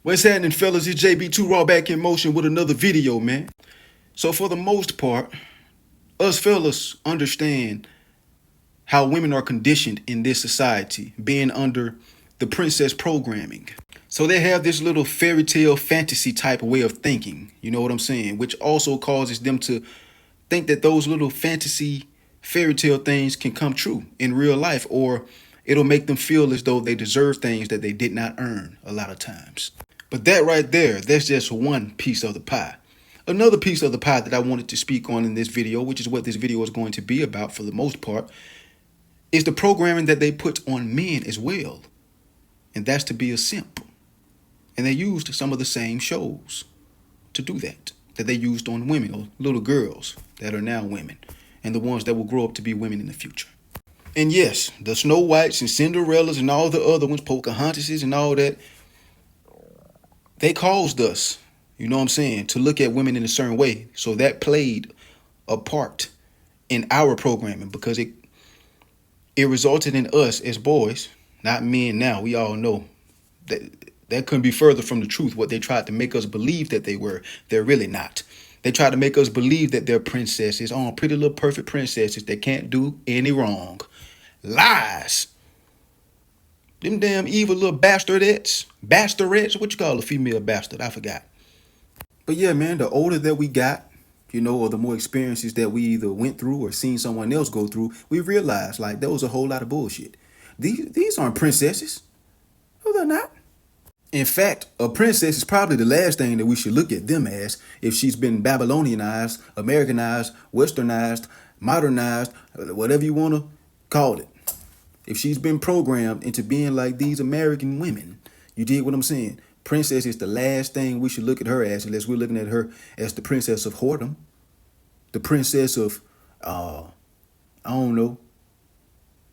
What's happening, fellas? It's JB2 Raw back in motion with another video, man. So for the most part, us fellas understand how women are conditioned in this society, being under the princess programming. So they have this little fairy tale fantasy type of way of thinking, you know what I'm saying? Which also causes them to think that those little fantasy fairy tale things can come true in real life, or it'll make them feel as though they deserve things that they did not earn a lot of times. But that right there, that's just one piece of the pie. Another piece of the pie that I wanted to speak on in this video, which is what this video is going to be about for the most part, is the programming that they put on men as well. And that's to be a simp. And they used some of the same shows to do that they used on women, or little girls that are now women, and the ones that will grow up to be women in the future. And yes, the Snow Whites and Cinderellas and all the other ones, Pocahontases and all that, they caused us, you know what I'm saying, to look at women in a certain way. So that played a part in our programming, because it resulted in us as boys, not men now. We all know that couldn't be further from the truth. What they tried to make us believe that they were, they're really not. They tried to make us believe that they're princesses, pretty little perfect princesses that can't do any wrong. Lies. Them damn evil little bastardettes. Basterettes? What you call a female bastard? I forgot. But yeah, man, the older that we got, you know, or the more experiences that we either went through or seen someone else go through, we realized, like, there was a whole lot of bullshit. These aren't princesses. No, they're not. In fact, a princess is probably the last thing that we should look at them as, if she's been Babylonianized, Americanized, westernized, modernized, whatever you want to call it. If she's been programmed into being like these American women, you dig what I'm saying? Princess is the last thing we should look at her as, unless we're looking at her as the princess of whoredom, the princess of, I don't know,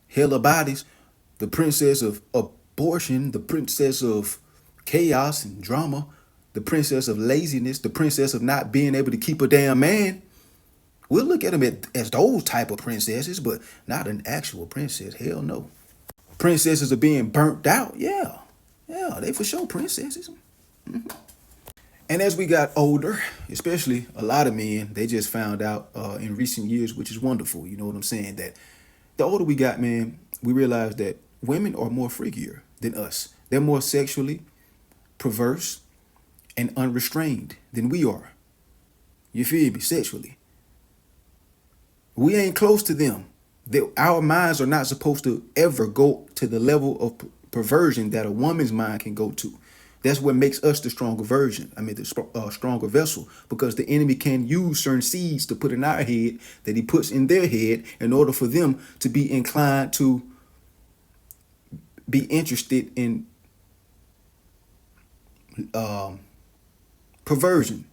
hella bodies, the princess of abortion, the princess of chaos and drama, the princess of laziness, the princess of not being able to keep a damn man. We'll look at them as those type of princesses, but not an actual princess. Hell no. Princesses are being burnt out. Yeah, they for sure princesses. And as we got older, especially a lot of men, they just found out in recent years, which is wonderful. You know what I'm saying? That the older we got, man, we realized that women are more freakier than us. They're more sexually perverse and unrestrained than we are. You feel me? Sexually. We ain't close to them. Our minds are not supposed to ever go to the level of perversion that a woman's mind can go to. That's what makes us the stronger version. The stronger vessel, because the enemy can use certain seeds to put in our head that he puts in their head in order for them to be inclined to be interested in perversion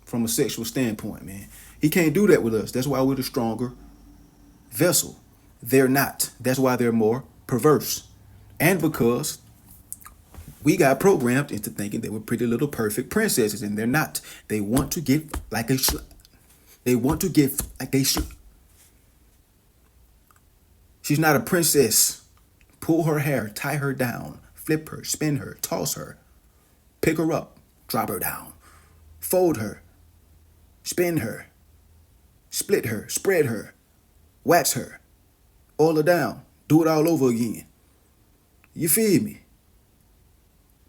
from a sexual standpoint, man. He can't do that with us. That's why we're the stronger vessel. They're not. That's why they're more perverse. And because we got programmed into thinking they were pretty little perfect princesses, and they're not. They want to get like they should. They want to get like they should. She's not a princess. Pull her hair, tie her down, flip her, spin her, toss her, pick her up, drop her down, fold her, spin her, split her, spread her, wax her, oil her down, do it all over again. You feel me?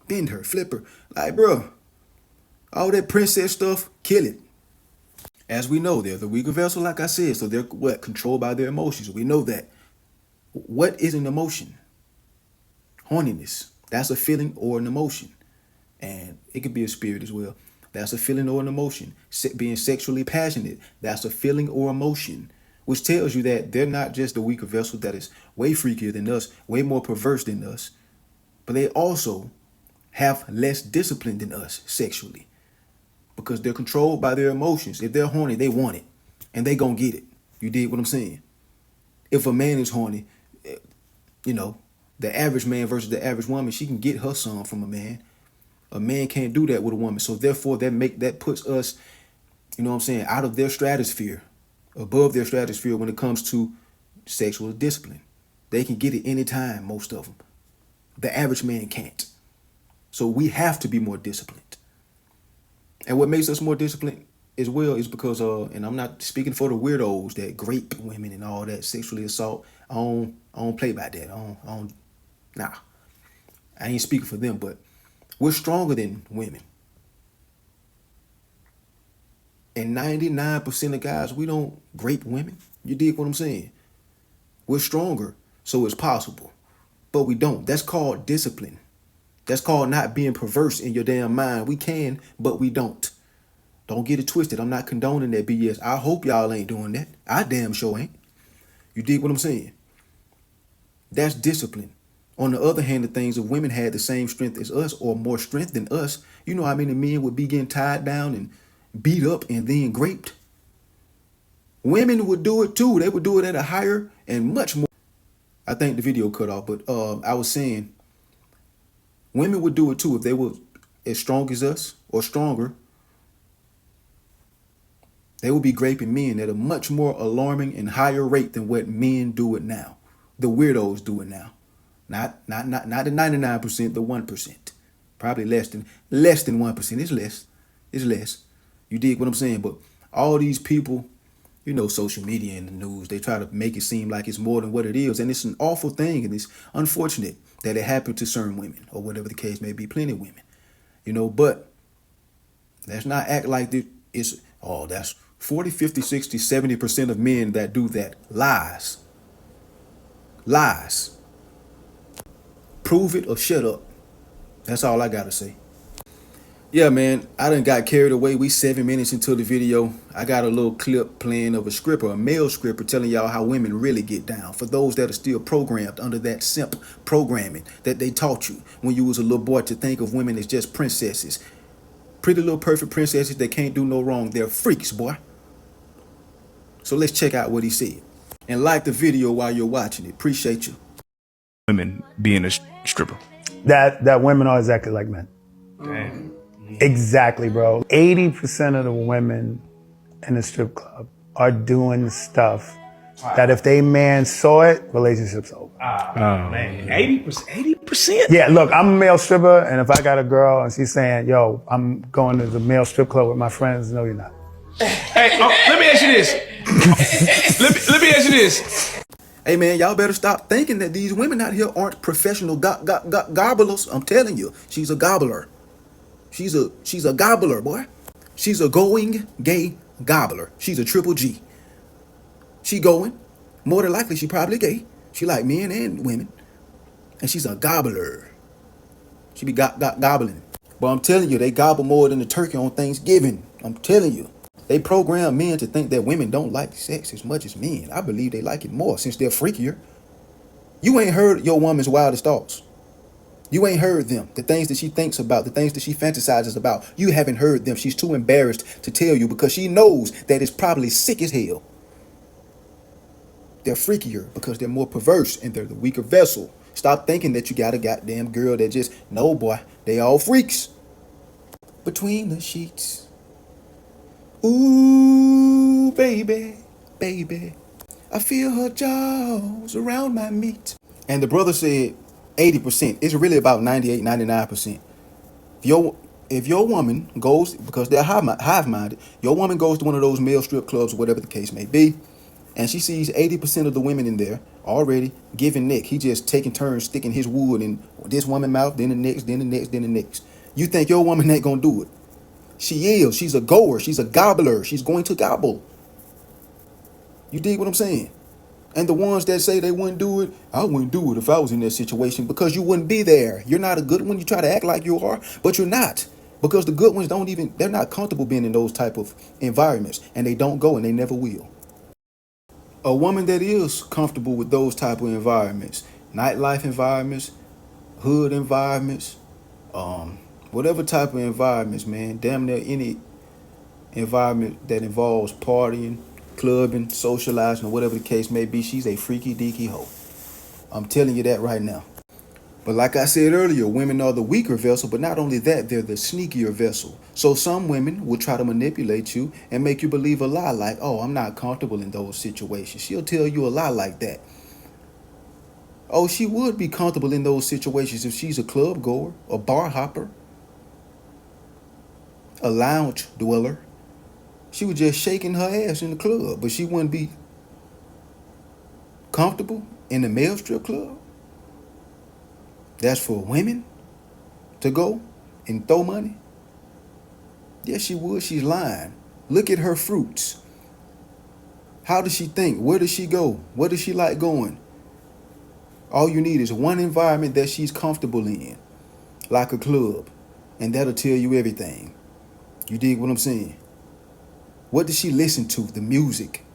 Bend her, flip her. Like, bro, all that princess stuff, kill it. As we know, they're the weaker vessel, like I said, so they're controlled by their emotions. We know that. What is an emotion? Horniness. That's a feeling or an emotion. And it could be a spirit as well. That's a feeling or an emotion. Being sexually passionate, that's a feeling or emotion, which tells you that they're not just the weaker vessel that is way freakier than us, way more perverse than us, but they also have less discipline than us sexually, because they're controlled by their emotions. If they're horny, they want it, and they gonna get it. You dig what I'm saying? If a man is horny, you know, the average man versus the average woman, she can get her some from a man. A man can't do that with a woman. So therefore that puts us, you know what I'm saying, out of their stratosphere, above their stratosphere when it comes to sexual discipline. They can get it anytime, most of them. The average man can't. So we have to be more disciplined. And what makes us more disciplined as well is because and I'm not speaking for the weirdos that grape women and all that sexually assault. I don't play by that. Nah. I ain't speaking for them, but we're stronger than women. And 99% of guys, we don't grape women. You dig what I'm saying? We're stronger, so it's possible. But we don't. That's called discipline. That's called not being perverse in your damn mind. We can, but we don't. Don't get it twisted. I'm not condoning that BS. I hope y'all ain't doing that. I damn sure ain't. You dig what I'm saying? That's discipline. On the other hand, the things if women had the same strength as us or more strength than us, you know how many men would be getting tied down and beat up and then raped? Women would do it too. They would do it at a higher and much more. I think the video cut off, but I was saying women would do it too if they were as strong as us or stronger. They will be raping men at a much more alarming and higher rate than what men do it now. The weirdos do it now. Not the 99%, the 1%. Probably less than 1%. It's less. It's less. You dig what I'm saying? But all these people, you know, social media and the news, they try to make it seem like it's more than what it is. And it's an awful thing, and it's unfortunate that it happened to certain women, or whatever the case may be, plenty of women. You know, but let's not act like that's 40, 50, 60, 70% of men that do that. Lies. Lies. Prove it or shut up. That's all I gotta say. Yeah, man, I done got carried away. We 7 minutes into the video. I got a little clip playing of a male scripper, telling y'all how women really get down. For those that are still programmed under that simp programming that they taught you when you was a little boy to think of women as just princesses. Pretty little perfect princesses that can't do no wrong. They're freaks, boy. So let's check out what he said. And like the video while you're watching it. Appreciate you. Women being a stripper. That women are exactly like men. Damn. Exactly, bro. 80% of the women in the strip club are doing stuff that if they man saw it, relationship's over. Oh, man. 80%? Yeah, look, I'm a male stripper, and if I got a girl and she's saying, yo, I'm going to the male strip club with my friends, no, you're not. Hey, let me ask you this. let me ask you this. Hey, man, y'all better stop thinking that these women out here aren't professional gobblers. I'm telling you, she's a gobbler. She's a gobbler, boy. She's a going gay gobbler. She's a triple G. She going. More than likely, she probably gay. She like men and women. And she's a gobbler. She be gobbling. But I'm telling you, they gobble more than the turkey on Thanksgiving. I'm telling you. They program men to think that women don't like sex as much as men. I believe they like it more since they're freakier. You ain't heard your woman's wildest thoughts. You ain't heard them. The things that she thinks about, the things that she fantasizes about. You haven't heard them. She's too embarrassed to tell you because she knows that it's probably sick as hell. They're freakier because they're more perverse and they're the weaker vessel. Stop thinking that you got a goddamn girl that just, no boy, they all freaks. Between the sheets. Ooh, baby, baby. I feel her jaws around my meat. And the brother said 80%. It's really about 98, 99%. If your woman goes, because they're hive-minded, your woman goes to one of those male strip clubs or whatever the case may be, and she sees 80% of the women in there already giving neck. He just taking turns sticking his wood in this woman's mouth, then the next, then the next, then the next. You think your woman ain't gonna do it. She is. She's a goer. She's a gobbler. She's going to gobble. You dig what I'm saying? And the ones that say they wouldn't do it, I wouldn't do it if I was in that situation because you wouldn't be there. You're not a good one. You try to act like you are, but you're not. Because the good ones they're not comfortable being in those type of environments, and they don't go and they never will. A woman that is comfortable with those type of environments, nightlife environments, hood environments, whatever type of environments, man, damn near any environment that involves partying, clubbing, socializing, or whatever the case may be, she's a freaky deaky hoe. I'm telling you that right now. But like I said earlier, women are the weaker vessel, but not only that, they're the sneakier vessel. So some women will try to manipulate you and make you believe a lie like, oh, I'm not comfortable in those situations. She'll tell you a lie like that. Oh, she would be comfortable in those situations if she's a club goer, a bar hopper, a lounge dweller. She was just shaking her ass in the club, but she wouldn't be comfortable in the male strip club. That's for women to go and throw money. Yes, she would. She's lying. Look at her fruits. How does she think? Where does she go? What does she like going? All you need is one environment that she's comfortable in, like a club, and that'll tell you everything. You dig what I'm saying? What does she listen to? The music.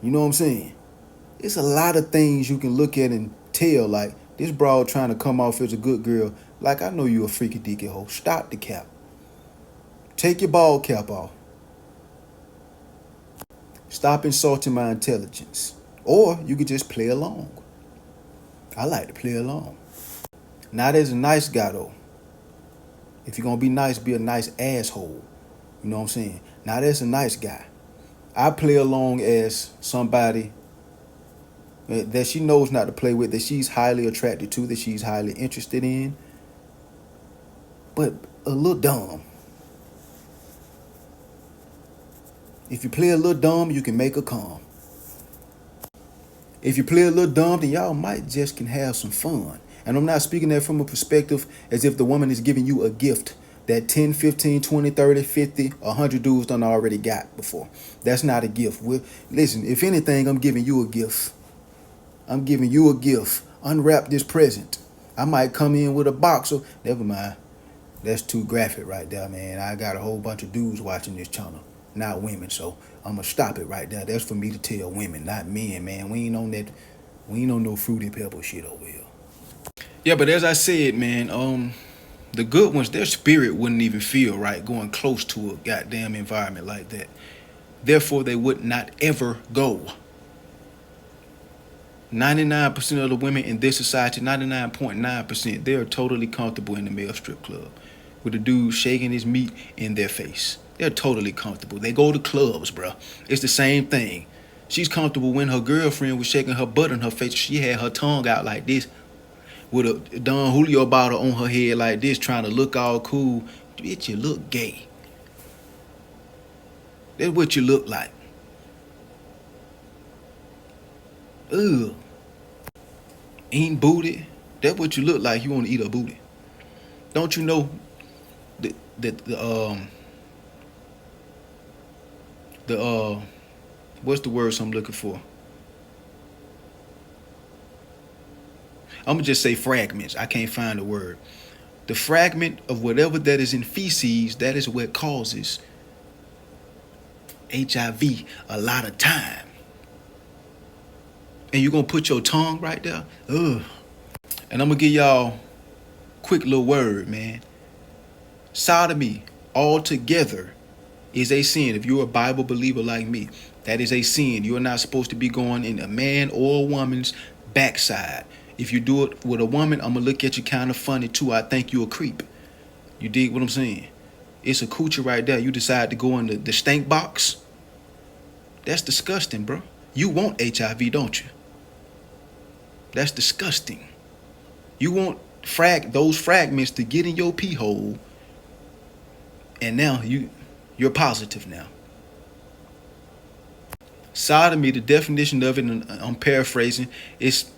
You know what I'm saying? It's a lot of things you can look at and tell, like, this broad trying to come off as a good girl. Like, I know you a freaky deaky hoe. Stop the cap. Take your ball cap off. Stop insulting my intelligence. Or you could just play along. I like to play along. Not as a nice guy, though. If you're going to be nice, be a nice asshole. You know what I'm saying? Not as a nice guy. I play along as somebody that she knows not to play with, that she's highly attracted to, that she's highly interested in. But a little dumb. If you play a little dumb, you can make her calm. If you play a little dumb, then y'all might just can have some fun. And I'm not speaking that from a perspective as if the woman is giving you a gift that 10, 15, 20, 30, 50, 100 dudes done already got before. That's not a gift. Listen, if anything, I'm giving you a gift. I'm giving you a gift. Unwrap this present. I might come in with a box. So never mind. That's too graphic right there, man. I got a whole bunch of dudes watching this channel, not women. So I'm going to stop it right there. That's for me to tell women, not men, man. We ain't on that. We ain't on no fruity pebble shit over here. Yeah, but as I said, man, the good ones, their spirit wouldn't even feel right going close to a goddamn environment like that. Therefore, they would not ever go. 99% of the women in this society, 99.9%, they are totally comfortable in the male strip club with a dude shaking his meat in their face. They're totally comfortable. They go to clubs, bro. It's the same thing. She's comfortable when her girlfriend was shaking her butt in her face. She had her tongue out like this with a Don Julio bottle on her head like this, trying to look all cool. Bitch, you look gay. That's what you look like. Ugh. Eating booty. That's what you look like. You want to eat a booty. Don't you know that what's the words I'm looking for? I'm gonna just say fragments. I can't find the word. The fragment of whatever that is in feces, that is what causes HIV a lot of time. And you're gonna put your tongue right there? Ugh. And I'm gonna give y'all quick little word, man. Sodomy altogether is a sin. If you're a Bible believer like me, that is a sin. You're not supposed to be going in a man or a woman's backside. If you do it with a woman, I'm gonna look at you kind of funny too. I think you a creep. You dig what I'm saying? It's a coochie right there. You decide to go in the stank box. That's disgusting, bro. You want HIV, don't you? That's disgusting. You want those fragments to get in your pee hole, and now you're positive now. Sodomy, the definition of it, and I'm paraphrasing, is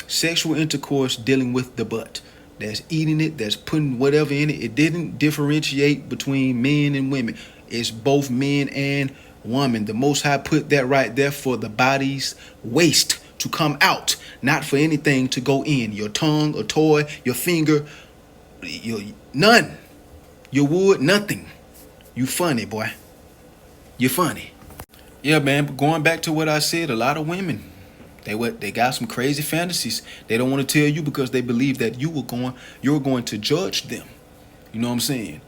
sexual intercourse dealing with the butt. That's eating it, that's putting whatever in it. It didn't differentiate between men and women. It's both men and women. The Most High put that right there for the body's waste to come out, not for anything to go in. Your tongue, a toy, your finger, none. Your wood, nothing. You funny, boy. You're funny. Yeah, man, but going back to what I said, a lot of women, they got some crazy fantasies. They don't want to tell you because they believe that you're going to judge them. You know what I'm saying?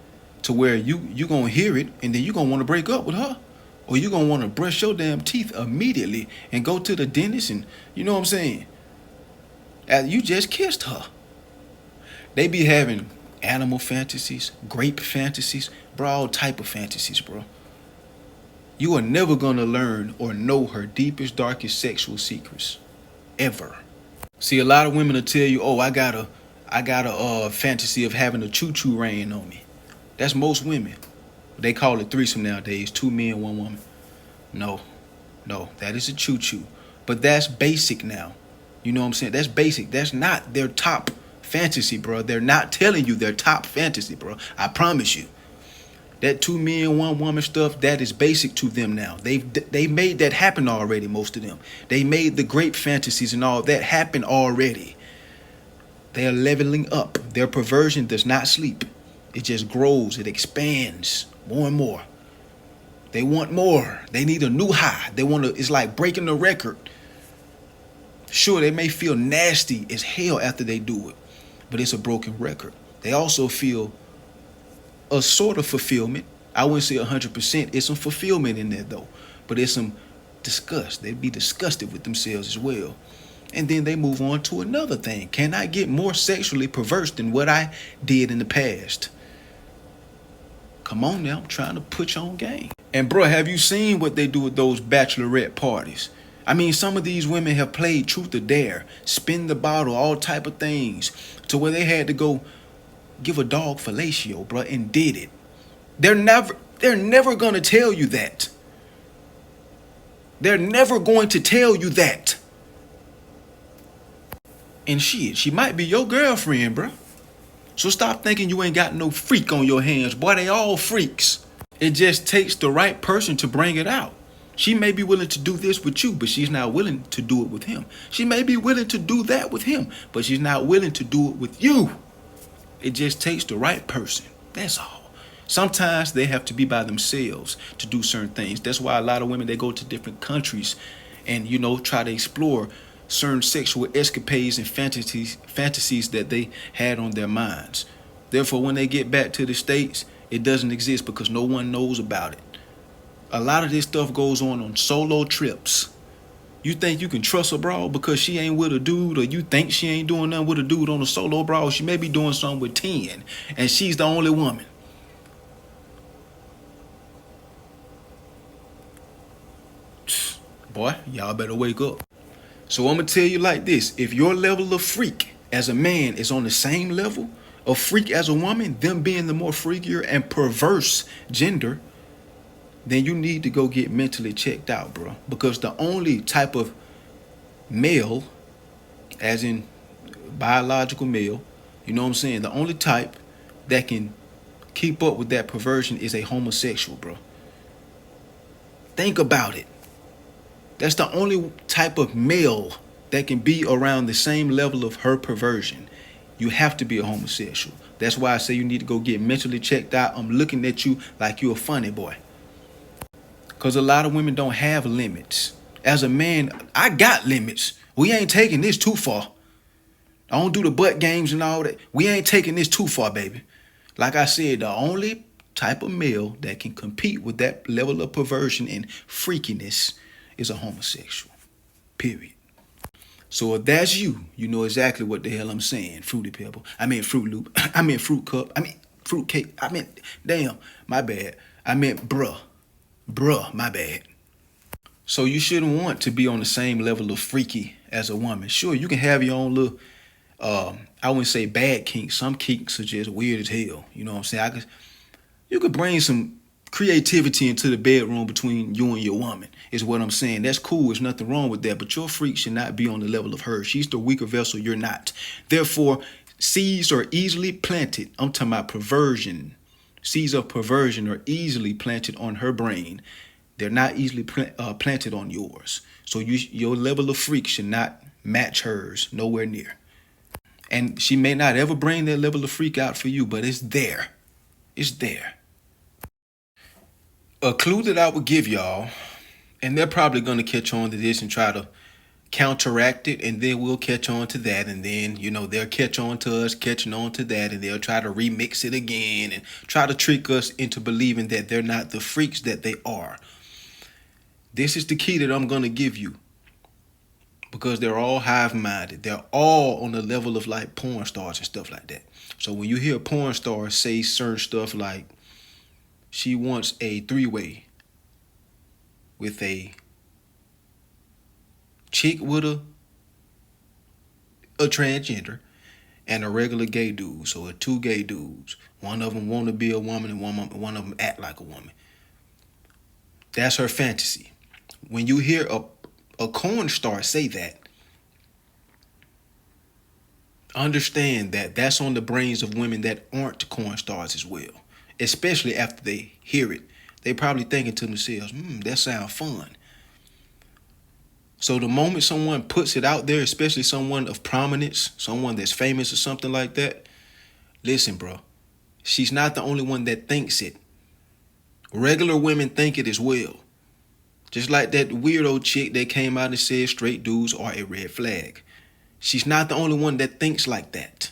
To where you're going to hear it and then you're going to want to break up with her. Or you're going to want to brush your damn teeth immediately and go to the dentist and, you know what I'm saying? You just kissed her. They be having animal fantasies, grape fantasies, bro, all type of fantasies, bro. You are never going to learn or know her deepest, darkest sexual secrets. ever. See, a lot of women will tell you, "Oh, I got a fantasy of having a choo-choo rain on me." That's most women. They call it threesome nowadays, 2 men, 1 woman. No, no, that is a choo-choo. But that's basic now. You know what I'm saying? That's basic. That's not their top fantasy, bro. They're not telling you their top fantasy, bro. I promise you. That 2 men, 1 woman stuff, that is basic to them now. They made that happen already, most of them. They made the great fantasies and all that happen already. They are leveling up. Their perversion does not sleep. It just grows. It expands more and more. They want more. They need a new high. They want to, it's like breaking the record. Sure, they may feel nasty as hell after they do it, but it's a broken record. They also feel a sort of fulfillment. I wouldn't say 100%. It's some fulfillment in there though, but it's some disgust. They'd be disgusted with themselves as well. And then they move on to another thing. Can I get more sexually perverse than what I did in the past? Come on now, I'm trying to put you on game. And bro, have you seen what they do with those bachelorette parties? I mean, some of these women have played truth or dare, spin the bottle, all type of things, to where they had to go give a dog fellatio, bro, and did it. They're never gonna tell you that. They're never going to tell you that. And shit, she might be your girlfriend, bro. So stop thinking you ain't got no freak on your hands. Boy, they all freaks. It just takes the right person to bring it out. She may be willing to do this with you, but she's not willing to do it with him. She may be willing to do that with him, but she's not willing to do it with you. It just takes the right person. That's all. Sometimes they have to be by themselves to do certain things. That's why a lot of women, they go to different countries and, you know, try to explore certain sexual escapades and fantasies that they had on their minds. Therefore, when they get back to the States, it doesn't exist because no one knows about it. A lot of this stuff goes on solo trips. You think you can trust a broad because she ain't with a dude, or you think she ain't doing nothing with a dude on a solo broad? She may be doing something with 10, and she's the only woman. Boy, y'all better wake up. So I'm going to tell you like this. If your level of freak as a man is on the same level of freak as a woman, them being the more freakier and perverse gender, then you need to go get mentally checked out, bro. Because the only type of male, as in biological male, you know what I'm saying? The only type that can keep up with that perversion is a homosexual, bro. Think about it. That's the only type of male that can be around the same level of her perversion. You have to be a homosexual. That's why I say you need to go get mentally checked out. I'm looking at you like you're a funny boy. Because a lot of women don't have limits. As a man, I got limits. We ain't taking this too far. I don't do the butt games and all that. We ain't taking this too far, baby. Like I said, the only type of male that can compete with that level of perversion and freakiness is a homosexual. Period. So if that's you, you know exactly what the hell I'm saying. Fruity Pebble. I meant Fruit Loop. I meant Fruit Cup. I meant Fruit Cake. I meant, damn, my bad. I meant bruh. Bruh, my bad. So you shouldn't want to be on the same level of freaky as a woman. Sure, you can have your own little, I wouldn't say bad kinks. Some kinks are just weird as hell. You know what I'm saying? You could bring some creativity into the bedroom between you and your woman, is what I'm saying. That's cool. There's nothing wrong with that. But your freak should not be on the level of her. She's the weaker vessel. You're not. Therefore, seeds are easily planted. I'm talking about perversion. Seeds of perversion are easily planted on her brain. They're not easily planted on yours. So your level of freak should not match hers. Nowhere near. And she may not ever bring that level of freak out for you, but it's there. It's there. A clue that I would give y'all, and they're probably going to catch on to this and try to counteract it, and then we'll catch on to that, and then, you know, they'll catch on to us catching on to that, and they'll try to remix it again and try to trick us into believing that they're not the freaks that they are. This is the key that I'm going to give you, because they're all hive-minded. They're all on the level of like porn stars and stuff like that. So when you hear porn stars say certain stuff like, she wants a 3-way with a chick with a a transgender, and a regular gay dude. So two gay dudes. One of them want to be a woman and one of them act like a woman. That's her fantasy. When you hear a corn star say that, understand that that's on the brains of women that aren't corn stars as well. Especially after they hear it. They probably thinking to themselves, that sounds fun. So the moment someone puts it out there, especially someone of prominence, someone that's famous or something like that, listen, bro, she's not the only one that thinks it. Regular women think it as well. Just like that weirdo chick that came out and said straight dudes are a red flag. She's not the only one that thinks like that.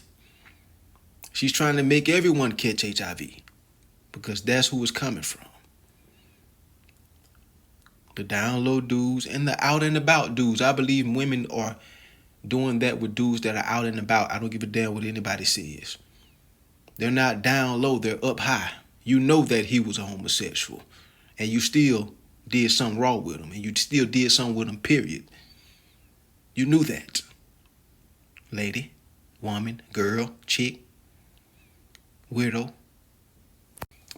She's trying to make everyone catch HIV because that's who it's coming from. The down low dudes and the out and about dudes. I believe women are doing that with dudes that are out and about. I don't give a damn what anybody says. They're not down low, they're up high. You know that he was a homosexual and you still did something wrong with him and you still did something with him, period. You knew that. Lady, woman, girl, chick, weirdo.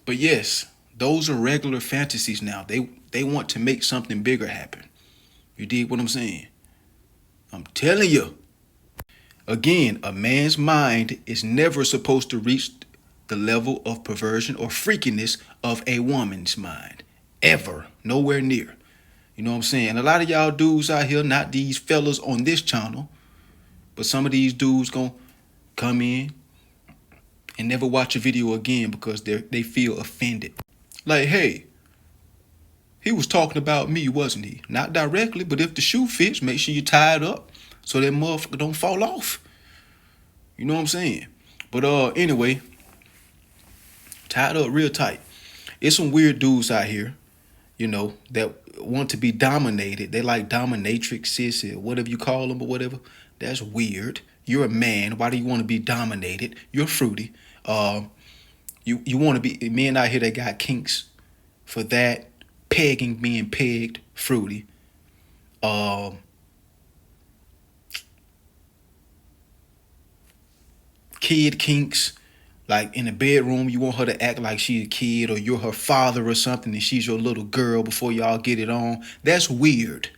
But yes, those are regular fantasies now. They want to make something bigger happen. You dig what I'm saying? I'm telling you. Again, a man's mind is never supposed to reach the level of perversion or freakiness of a woman's mind. Ever. Nowhere near. You know what I'm saying? And a lot of y'all dudes out here, not these fellas on this channel, but some of these dudes gonna come in and never watch a video again because they feel offended. Like, hey, he was talking about me, wasn't he? Not directly, but if the shoe fits, make sure you tie it up so that motherfucker don't fall off. You know what I'm saying? But anyway, tie it up real tight. It's some weird dudes out here, you know, that want to be dominated. They like dominatrixes or whatever you call them or whatever. That's weird. You're a man. Why do you want to be dominated? You're fruity. You want to be men out here that got kinks for that. Pegging, being pegged, fruity. Kid kinks, like in the bedroom, you want her to act like she's a kid or you're her father or something and she's your little girl before y'all get it on. That's weird.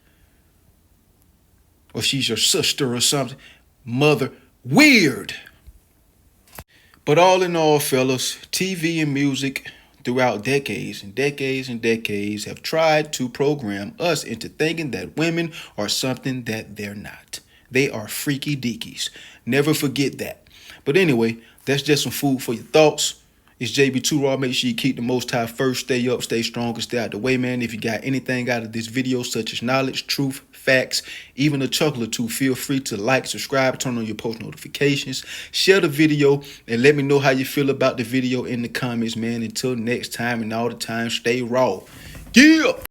Or she's your sister or something. Mother, weird. But all in all, fellas, TV and music throughout decades and decades and decades have tried to program us into thinking that women are something that they're not. They are freaky deakies. Never forget that. But anyway, that's just some food for your thoughts. It's JB2 Raw. Make sure you keep the Most High first. Stay up, stay strong, and stay out the way, man. If you got anything out of this video, such as knowledge, truth, facts, even a chuckle or two, feel free to like, subscribe, turn on your post notifications, share the video, and let me know how you feel about the video in the comments, man. Until next time and all the time, stay raw. Yeah!